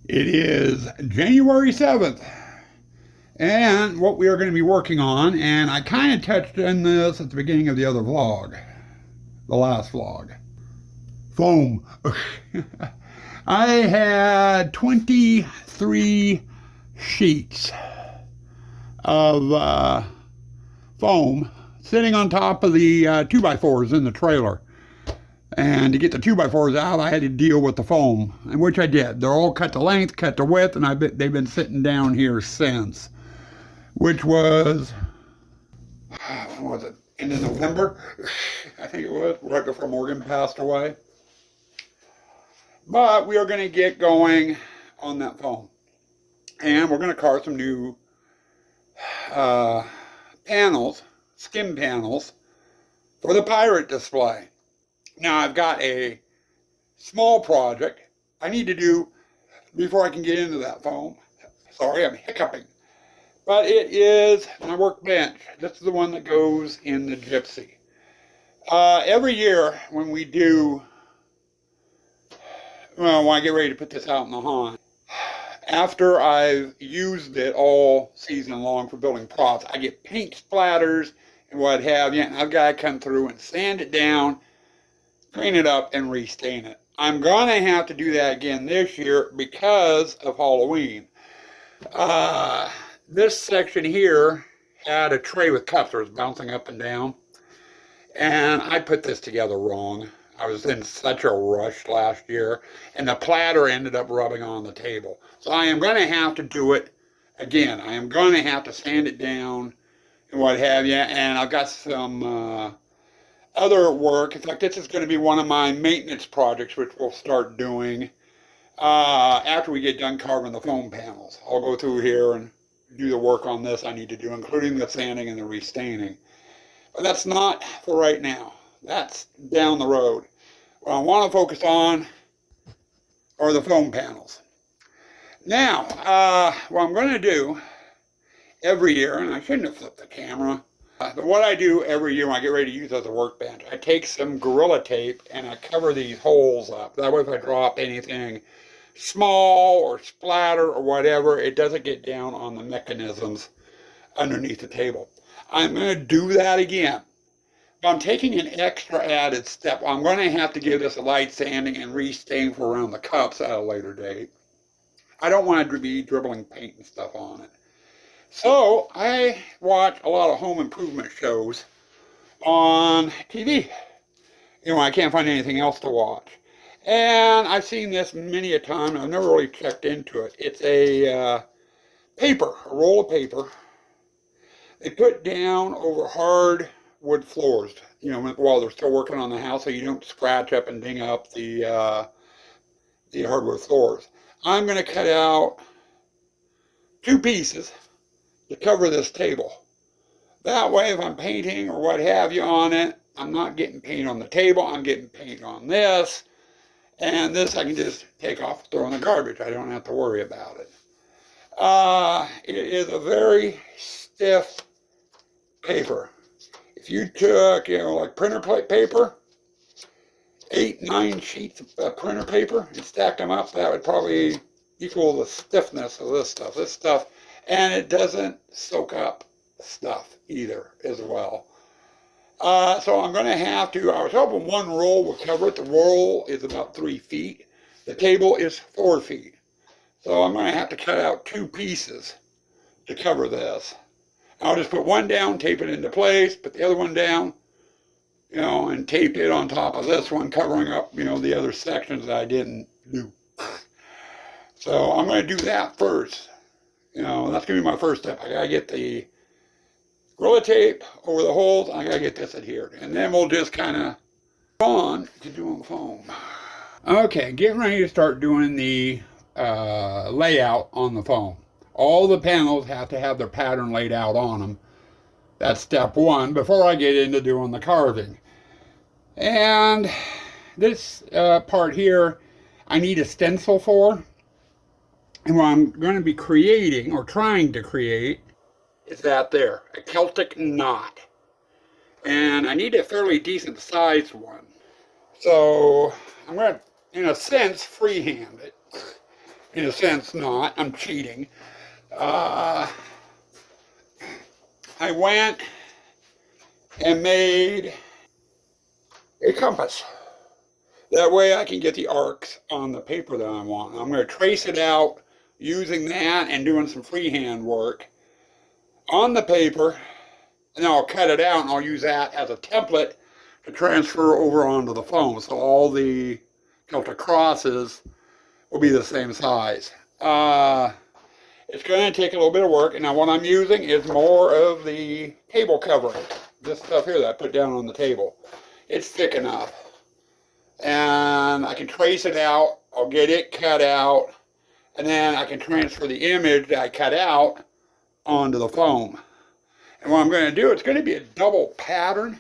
It is January 7th, and what we are going to be working on, and I kind of touched on this at the beginning of the other vlog, the last vlog. Foam. I had 23 sheets of foam sitting on top of the 2x4s in the trailer. And to get the 2x4s out, I had to deal with the foam, which I did. They're all cut to length, cut to width, and they've been sitting down here since, which was, when was it, end of November? I think it was, right before Morgan passed away. But we are going to get going on that foam. And we're going to carve some new panels, skim panels, for the pirate display. Now I've got a small project I need to do before I can get into that foam. Sorry, I'm hiccuping. But it is my workbench. This is the one that goes in the Gypsy. Every year when we do, well, when I get ready to put this out in the Han, after I've used it all season long for building props, I get paint splatters and what have you, and I've got to come through and sand it down, clean it up, and restain it. I'm going to have to do that again this year because of Halloween. This section here had a tray with cups that was bouncing up and down, and I put this together wrong. I was in such a rush last year, and the platter ended up rubbing on the table. So I am going to have to do it again. I am going to have to sand it down and what have you, and I've got some other work. In fact, this is going to be one of my maintenance projects, which we'll start doing after we get done carving the foam panels. I'll go through here and do the work on this I need to do, including the sanding and the restaining. But that's not for right now. That's down the road. What I want to focus on are the foam panels. Now, what I'm going to do every year, and I shouldn't have flipped the camera, but what I do every year when I get ready to use as a workbench, I take some Gorilla Tape and I cover these holes up. That way if I drop anything small or splatter or whatever, it doesn't get down on the mechanisms underneath the table. I'm going to do that again. But I'm taking an extra added step. I'm going to have to give this a light sanding and restain for around the cups at a later date. I don't want to be dribbling paint and stuff on it. So I watch a lot of home improvement shows on TV. You know, I can't find anything else to watch. And I've seen this many a time. I've never really checked into it. It's a paper, a roll of paper. They put down over hardwood floors, you know, while they're still working on the house, so you don't scratch up and ding up the hardwood floors. I'm going to cut out 2 pieces to cover this table. That way, if I'm painting or what have you on it, I'm not getting paint on the table, I'm getting paint on this, and this I can just take off and throw in the garbage. I don't have to worry about it. It is a very stiff paper. If you took, you know, like printer plate paper, 8, 9 sheets of printer paper and stacked them up, that would probably equal the stiffness of this stuff. This stuff, and it doesn't soak up stuff either as well. So I'm going to have to, I was hoping one roll would cover it. The roll is about 3 feet. The table is 4 feet. So I'm going to have to cut out 2 pieces to cover this. I'll just put one down, tape it into place, put the other one down, you know, and tape it on top of this one, covering up, you know, the other sections that I didn't do. So I'm going to do that first. You know, that's going to be my first step. I got to get the Gorilla Tape over the holes. I got to get this adhered. And then we'll just kind of go on to doing foam. Okay, getting ready to start doing the layout on the foam. All the panels have to have their pattern laid out on them. That's step 1 before I get into doing the carving. And this part here, I need a stencil for. And what I'm going to be creating, or trying to create, is that there, a Celtic knot. And I need a fairly decent sized one. So I'm going to, in a sense, freehand it. in a sense not. I'm cheating. I went and made a compass. That way I can get the arcs on the paper that I want. I'm going to trace it out using that and doing some freehand work on the paper. And then I'll cut it out and I'll use that as a template to transfer over onto the foam. So all the Celtic crosses will be the same size. It's going to take a little bit of work. And now what I'm using is more of the table covering. This stuff here that I put down on the table. It's thick enough. And I can trace it out. I'll get it cut out. And then I can transfer the image that I cut out onto the foam. And what I'm going to do, it's going to be a double pattern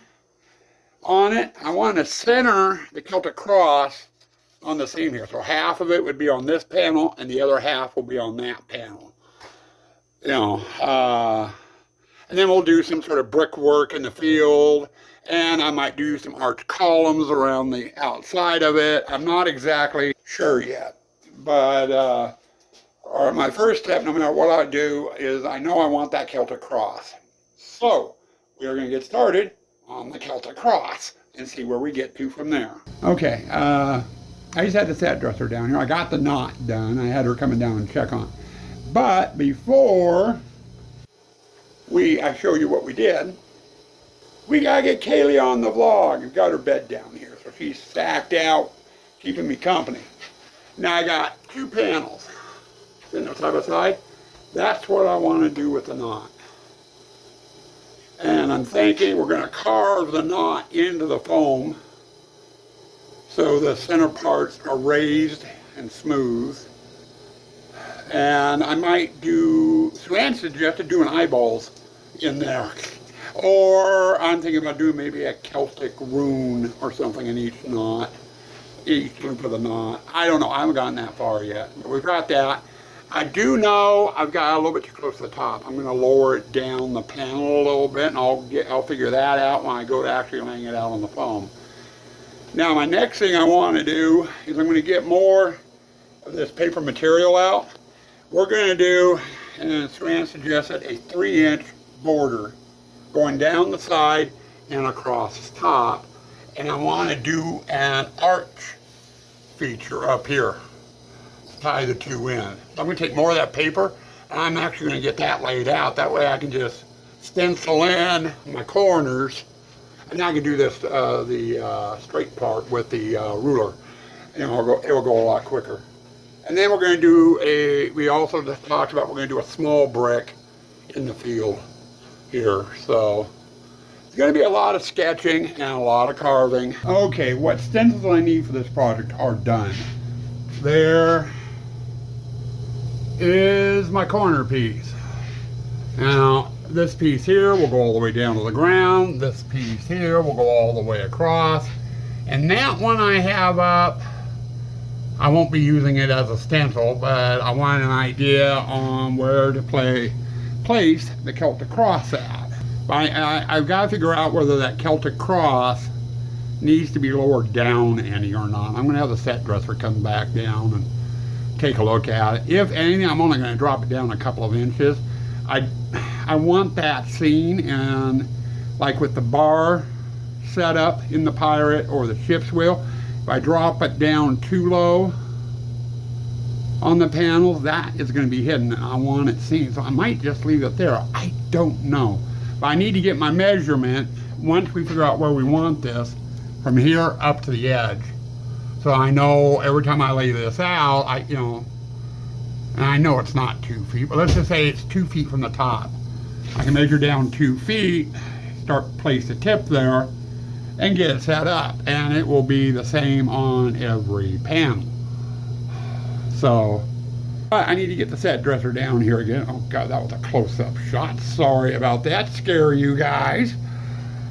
on it. I want to center the Celtic cross on the seam here. So half of it would be on this panel and the other half will be on that panel. You know, and then we'll do some sort of brickwork in the field. And I might do some arched columns around the outside of it. I'm not exactly sure yet. But my first step, no matter what I do, is I know I want that Celtic cross. So we are going to get started on the Celtic cross and see where we get to from there. Okay, I just had the set dresser down here. I got the knot done. I had her coming down and check on it. But before I show you what we did, we gotta get Kaylee on the vlog. We've got her bed down here, so she's stacked out, keeping me company. Now I got two panels sitting side by side. That's what I want to do with the knot. And I'm thinking we're gonna carve the knot into the foam so the center parts are raised and smooth. And I might do, Suzanne suggested doing eyeballs in there. Or I'm thinking about doing maybe a Celtic rune or something in each knot, each loop of the knot. I don't know, I haven't gotten that far yet. But we've got that. I do know I've got a little bit too close to the top. I'm going to lower it down the panel a little bit, and I'll figure that out when I go to actually laying it out on the foam. Now my next thing I want to do is I'm going to get more of this paper material out. We're going to do, and Suzanne suggested, a 3-inch border going down the side and across the top. And I want to do an arch feature up here. Tie the two in. So I'm going to take more of that paper and I'm actually going to get that laid out. That way I can just stencil in my corners and I can do this, the straight part with the ruler. And it'll go a lot quicker. And then we're going to do we also just talked about we're going to do a small brick in the field here. So it's going to be a lot of sketching and a lot of carving. Okay, what stencils I need for this project are done. There is my corner piece. Now this piece here will go all the way down to the ground. This piece here will go all the way across. And that one I have up, I won't be using it as a stencil, but I want an idea on where to place the Celtic cross at. I've got to figure out whether that Celtic cross needs to be lowered down any or not. I'm going to have the set dresser come back down and take a look at it. If anything, I'm only going to drop it down a couple of inches. I want that seen, and like with the bar set up in the Pirate or the ship's wheel, if I drop it down too low on the panels, that is going to be hidden and I want it seen. So I might just leave it there. I don't know. But I need to get my measurement once we figure out where we want this from here up to the edge. So I know every time I lay this out, and I know it's not 2 feet, but let's just say it's 2 feet from the top. I can measure down 2 feet, place the tip there, and get it set up. And it will be the same on every panel. So, I need to get the set dresser down here again. Oh God, that was a close-up shot. Sorry about that. Scare you guys.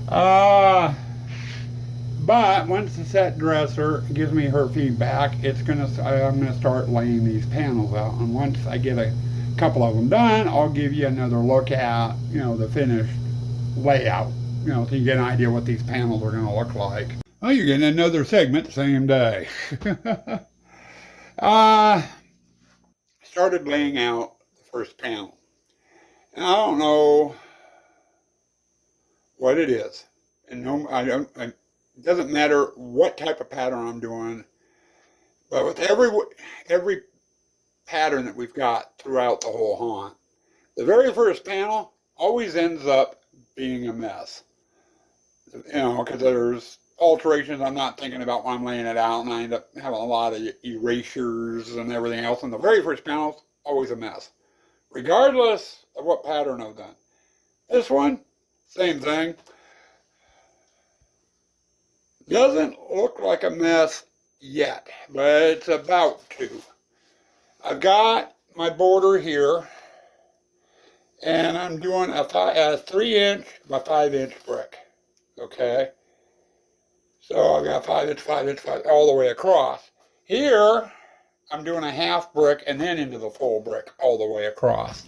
But once the set dresser gives me her feedback, I'm gonna start laying these panels out. And once I get a couple of them done, I'll give you another look at, the finished layout. So you get an idea what these panels are gonna look like. Oh, you're getting another segment the same day. started laying out the first panel. And I don't know what it is. And no, it doesn't matter what type of pattern I'm doing, but with every pattern that we've got throughout the whole haunt, the very first panel always ends up being a mess. You know, because there's alterations I'm not thinking about when I'm laying it out, and I end up having a lot of erasures and everything else. And the very first panel's always a mess, regardless of what pattern I've done. This one, same thing. Doesn't look like a mess yet, but it's about to. I've got my border here, and I'm doing a 3" by 5" brick. Okay, so I've got 5" 5" 5" all the way across. Here, I'm doing a half brick and then into the full brick all the way across.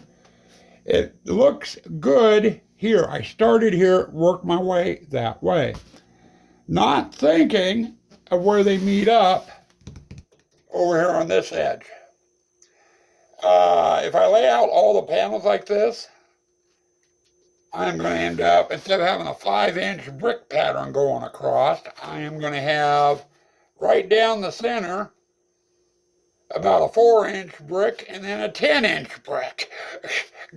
It looks good here. I started here, worked my way that way, not thinking of where they meet up over here on this edge. If I lay out all the panels like this, I'm going to end up, instead of having a 5" brick pattern going across, I am going to have right down the center about a 4" brick and then a 10" brick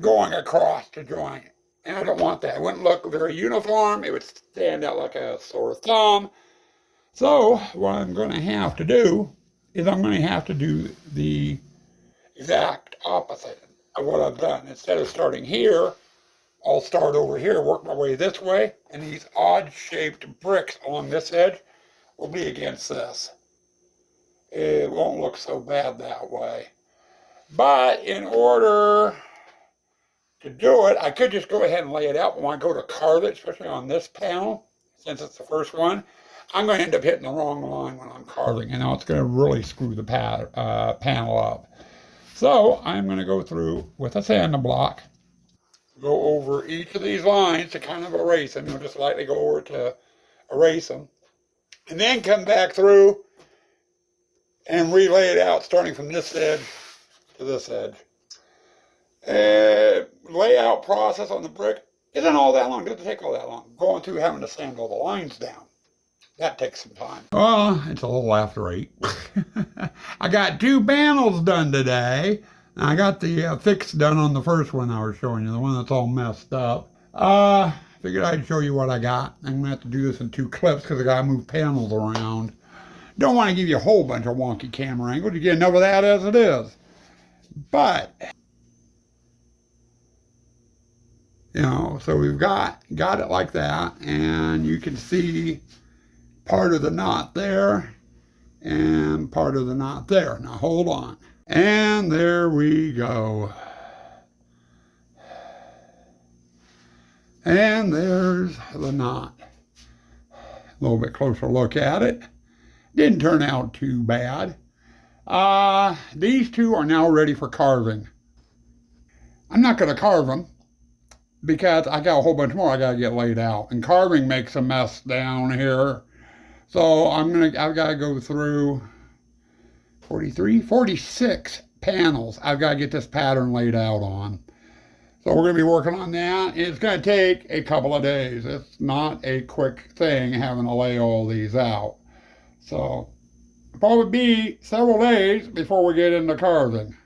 going across to join. And I don't want that. It wouldn't look very uniform. It would stand out like a sore thumb. So what I'm going to have to do is I'm going to have to do the exact opposite of what I've done. Instead of starting here, I'll start over here, work my way this way, and these odd-shaped bricks along this edge will be against this. It won't look so bad that way. But in order to do it, I could just go ahead and lay it out. But when I go to carve it, especially on this panel, since it's the first one, I'm going to end up hitting the wrong line when I'm carving, and now it's going to really screw the panel up. So I'm going to go through with a sanding block, go over each of these lines to kind of erase them. You'll just lightly go over to erase them, and then come back through and relay it out, starting from this edge to this edge. Layout process on the brick isn't all that long. It doesn't take all that long. Going through having to sand all the lines down, that takes some time. Well, it's a little after 8. I got 2 panels done today. I got the fix done on the first one I was showing you, the one that's all messed up. Figured I'd show you what I got. I'm gonna have to do this in 2 clips because I gotta move panels around. Don't want to give you a whole bunch of wonky camera angles. You get enough of that as it is. But you know, so we've got it like that, and you can see part of the knot there and part of the knot there. Now hold on. And there we go. And there's the knot. A little bit closer look at it. Didn't turn out too bad. These 2 are now ready for carving. I'm not going to carve them because I got a whole bunch more I got to get laid out. And carving makes a mess down here. So I've got to go through 46 panels I've got to get this pattern laid out on. So we're going to be working on that. It's going to take a couple of days. It's not a quick thing having to lay all these out. So it'll probably be several days before we get into carving.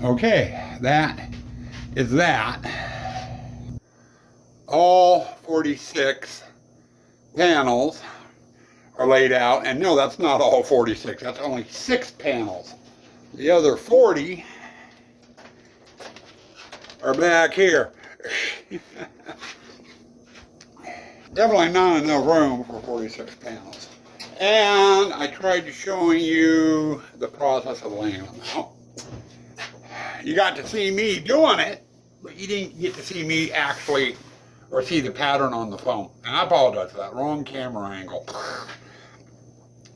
Okay, that is that. All 46 panels are laid out, and no, that's not all 46. That's only 6 panels. The other 40 are back here. Definitely not enough room for 46 panels. And I tried showing you the process of laying them out. You got to see me doing it, but you didn't get to see me actually, or see the pattern on the phone. And I apologize for that, wrong camera angle.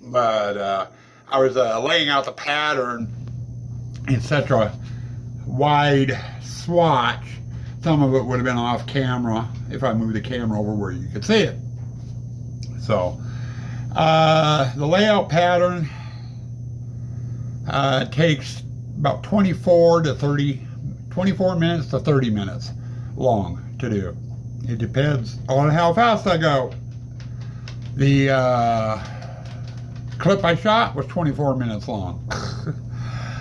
But I was laying out the pattern in such a wide swatch, some of it would have been off camera if I moved the camera over where you could see it. So the layout pattern takes about 24 minutes to 30 minutes long to do. It depends on how fast I go. The clip I shot was 24 minutes long.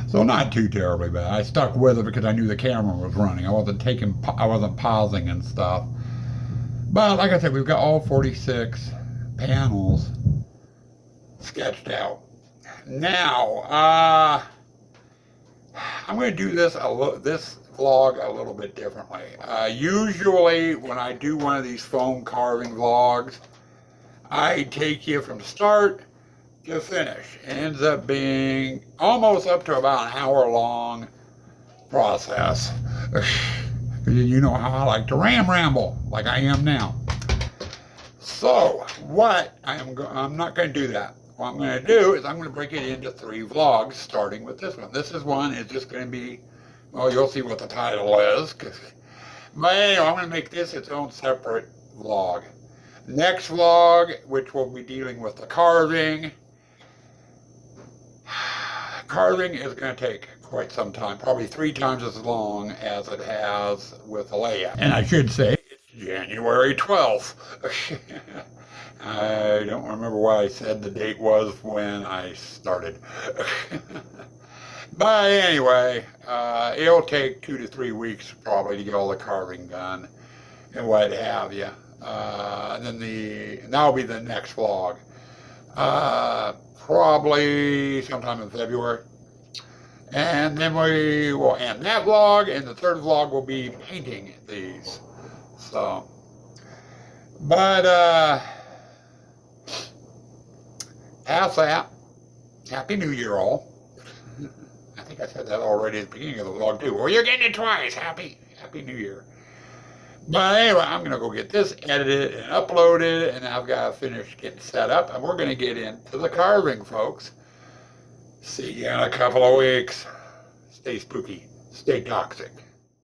So not too terribly bad. I stuck with it because I knew the camera was running. I wasn't pausing and stuff. But like I said, we've got all 46 panels sketched out. Now, I'm going to do this vlog a little bit differently. Usually when I do one of these foam carving vlogs, I take you from start to finish. It ends up being almost up to about an hour long process. You know how I like to ramble like I am now. So I'm not going to do that. What I'm going to do is I'm going to break it into 3 vlogs, starting with this one. This is one, it's just going to be, well, you'll see what the title is. But anyway, I'm going to make this its own separate vlog. Next vlog, which will be dealing with the carving. Carving is going to take quite some time, probably 3 times as long as it has with the layout. And I should say, it's January 12th. I don't remember what I said the date was when I started. But anyway, it'll take 2 to 3 weeks probably to get all the carving done and what have you. And then that'll be the next vlog. Probably sometime in February. And then we will end that vlog, and the 3rd vlog will be painting these. So, but past that, Happy New Year all. I think I said that already at the beginning of the vlog too. Well, you're getting it twice. Happy New Year. But anyway, I'm going to go get this edited and uploaded, and I've got to finish getting set up, and we're going to get into the carving, folks. See you in a couple of weeks. Stay spooky. Stay toxic.